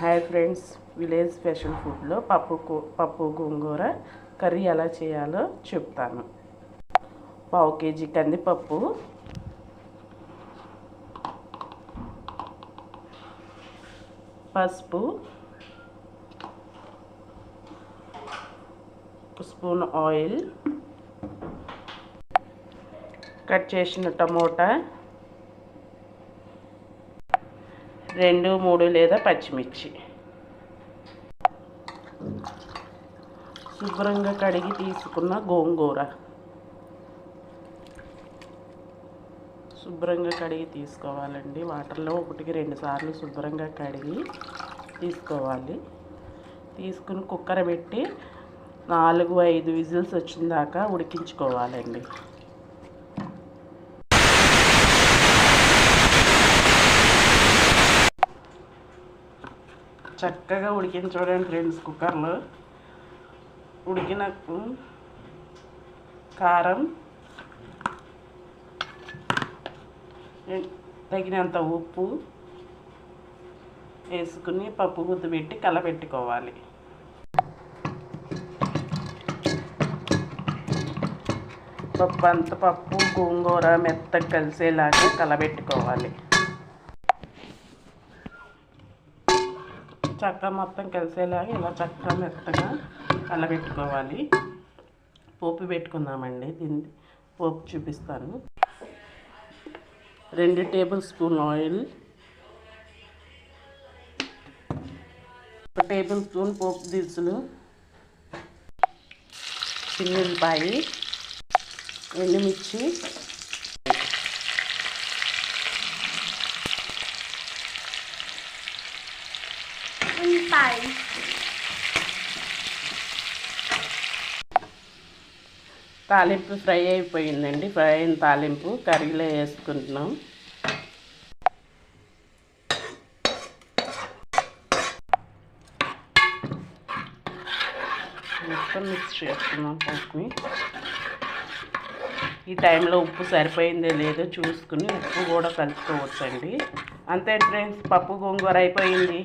Hi friends, village special ఫుడ్లో పప్పు గోంగూర curry ఎలా చేయాలో చెప్తాను. పావు కేజీ కందిపప్పు, పసుపు, స్పూన్ ఆయిల్, కట్ చేసిన టమోటా, 2-3 లేదా పచ్చిమిర్చి, శుభ్రంగా కడిగి తీసుకున్న గోంగూర, శుభ్రంగా కడిగి తీసుకోవాలండి. వాటర్లో 1-2 సార్లు శుభ్రంగా కడిగి తీసుకోవాలి. తీసుకుని కుక్కర్ పెట్టి 4-5 విజిల్స్ వచ్చిన దాకా ఉడికించుకోవాలండి. చక్కగా ఉడికించడం ఫ్రెండ్స్. కుక్కర్లో ఉడికినకు కారం, తగినంత ఉప్పు వేసుకుని పప్పు గుత్తి పెట్టి కలపెట్టుకోవాలి. పప్పు గోంగూర మెత్తగా కలిసేలాగా కలబెట్టుకోవాలి. చక్క మొత్తం కలిసేలాగా ఇలా చక్కగా మెత్తగా కలబెట్టుకోవాలి. పోపు పెట్టుకుందామండి. దీన్ని పోపు చూపిస్తాను. 2 tablespoon oil, 1 tablespoon పోపు దినుసులు, చిన్నుల్లిపాయి, ఎండుమిర్చి, తాలింపు ఫ్రై అయిపోయిందండి. ఫ్రై అయిన తాలింపు కర్రీలో వేసుకుంటున్నాం. మొత్తం మిక్స్ చేస్తున్నాం పప్పుని. ఈ టైంలో ఉప్పు సరిపోయిందో లేదో చూసుకుని ఉప్పు కూడా కలుపుకోవచ్చండి. అంతే ఫ్రెండ్స్, పప్పు గోంగూర అయిపోయింది.